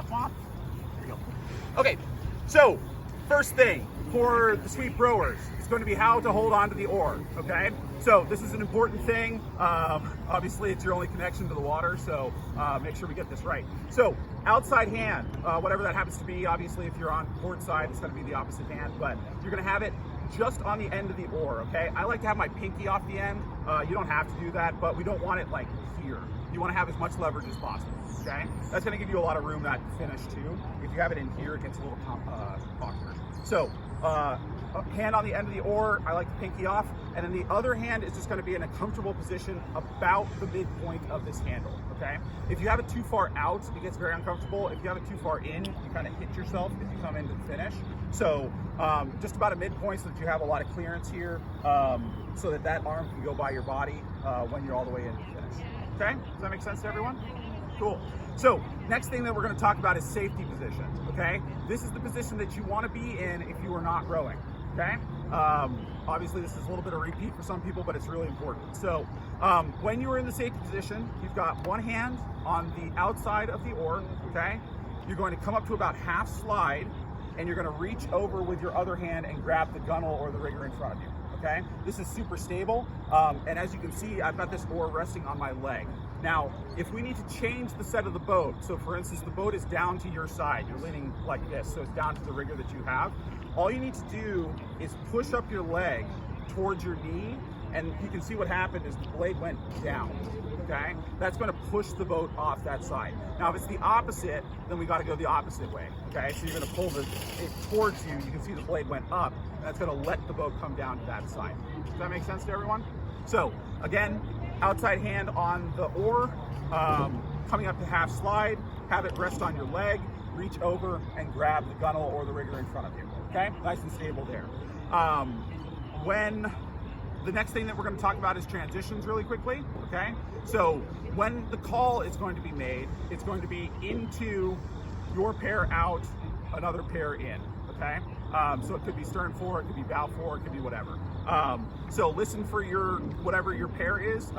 There we go. Okay, so first thing for the sweep rowers is going to be how to hold on to the oar, okay? So this is an important thing. Obviously, it's your only connection to the water, so make sure we get this right. So outside hand, whatever that happens to be, obviously if you're on port side, it's going to be the opposite hand, but you're going to have it just on the end of the oar, okay? I like to have my pinky off the end. You don't have to do that, but we don't want it like here. You want to have as much leverage as possible, okay? That's going to give you a lot of room at finish too. If you have it in here, it gets a little awkward. So hand on the end of the oar, I like the pinky off, and then the other hand is just going to be in a comfortable position about the midpoint of this handle, okay? If you have it too far out, it gets very uncomfortable. If you have it too far in, you kind of hit yourself if you come into the finish. So just about a midpoint so that you have a lot of clearance here, so that that arm can go by your body when you're all the way into the finish. Okay, does that make sense to everyone? Cool. So next thing that we're going to talk about is safety position, okay? This is the position that you want to be in if you are not rowing, okay? Obviously this is a little bit of repeat for some people, but it's really important. So when you are in the safety position, you've got one hand on the outside of the oar, okay? You're going to come up to about half slide, and you're going to reach over with your other hand and grab the gunnel or the rigger in front of you, okay? This is super stable, and as you can see, I've got this oar resting on my leg. Now, if we need to change the set of the boat, so for instance, the boat is down to your side, you're leaning like this, so it's down to the rigger that you have, all you need to do is push up your leg towards your knee, and you can see what happened is the blade went down, okay? That's gonna push the boat off that side. Now, if it's the opposite, then we gotta go the opposite way, okay? So you're gonna pull it towards you, you can see the blade went up, and that's gonna let the boat come down to that side. Does that make sense to everyone? So, again, outside hand on the oar, coming up to half slide, have it rest on your leg, reach over and grab the gunnel or the rigger in front of you, okay? Nice and stable there. The next thing that we're going to talk about is transitions really quickly, okay? So when the call is going to be made, it's going to be into your pair out, another pair in, okay? So it could be stern four, it could be bow four, it could be whatever. So listen for whatever your pair is.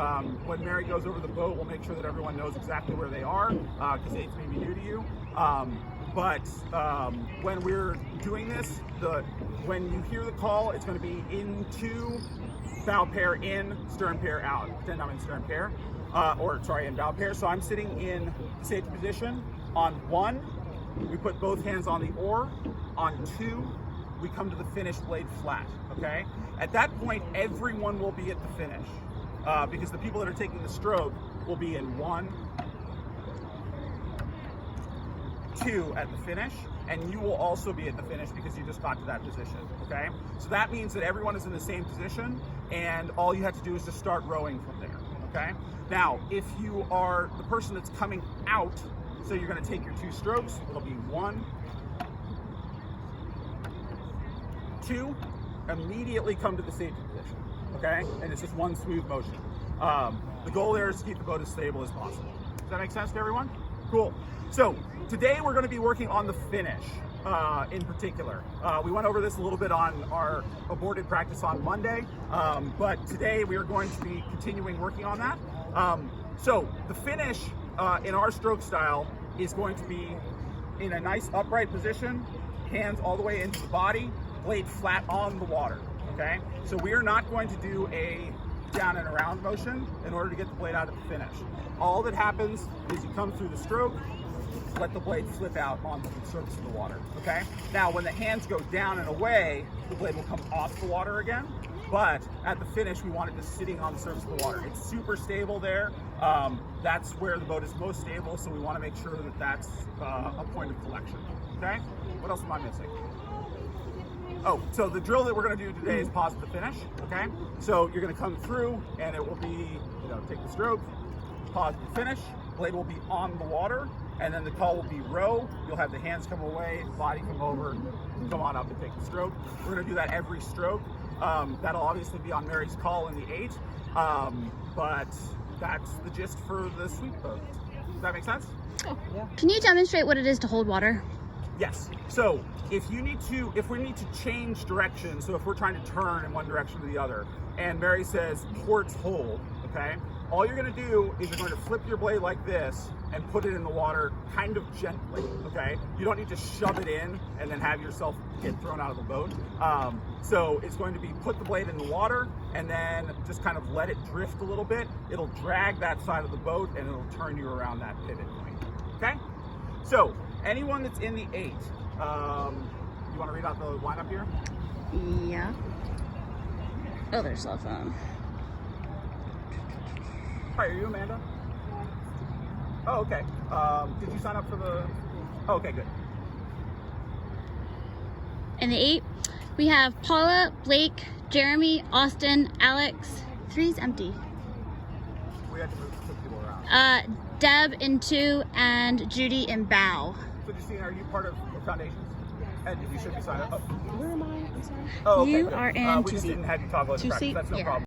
When Mary goes over the boat, we'll make sure that everyone knows exactly where they are, because it's maybe new to you. But when we're doing this, when you hear the call, it's going to be into bow pair in, stern pair out. Pretend I'm in stern pair, in bow pair. So I'm sitting in safety position. On one, we put both hands on the oar. On two, we come to the finish blade flat, okay? At that point, everyone will be at the finish, because the people that are taking the stroke will be in one, two at the finish, and you will also be at the finish because you just got to that position, okay? So that means that everyone is in the same position, and all you have to do is just start rowing from there, okay? Now, if you are the person that's coming out, so you're gonna take your two strokes, it'll be one, two, immediately come to the safety position, okay? And it's just one smooth motion. The goal there is to keep the boat as stable as possible. Does that make sense to everyone? Cool. So today we're going to be working on the finish in particular. We went over this a little bit on our aborted practice on Monday, but today we are going to be continuing working on that. So the finish in our stroke style is going to be in a nice upright position, hands all the way into the body, blade flat on the water, okay? So we are not going to do a down and around motion in order to get the blade out at the finish. All that happens is you come through the stroke, let the blade flip out on the surface of the water, okay? Now, when the hands go down and away, the blade will come off the water again, but at the finish, we want it just sitting on the surface of the water. It's super stable there. That's where the boat is most stable, so we want to make sure that that's a point of collection, okay? What else am I missing? Oh, so the drill that we're going to do today is pause at the finish, okay? So you're going to come through, and it will be, take the stroke, pause at the finish, blade will be on the water, and then the call will be row. You'll have the hands come away, body come over, come on up and take the stroke. We're going to do that every stroke. That'll obviously be on Mary's call in the 8, but that's the gist for the sweep boat. Does that make sense? Yeah. Can you demonstrate what it is to hold water? Yes. So if we need to change direction, so if we're trying to turn in one direction or the other, and Mary says ports hold, okay, all you're gonna do is you're going to flip your blade like this and put it in the water kind of gently, okay? You don't need to shove it in and then have yourself get thrown out of the boat. So it's going to be put the blade in the water and then just kind of let it drift a little bit. It'll drag that side of the boat and it'll turn you around that pivot point, okay? So anyone that's in the 8, you wanna read out the lineup here? Yeah. Oh, there's cell phone. Hi, are you Amanda? Oh, okay. Did you sign up for the... Oh, okay, good. In the 8, we have Paula, Blake, Jeremy, Austin, Alex. 3's empty. We had to move some people around. Deb in 2 and Judy in bow. So Justine, are you part of the foundations? And you should be signed up. Oh, Where am I? I'm sorry. oh okay, You good. are in we just 2C. didn't have you toggle as a 2C? practice. That's no Yeah. problem.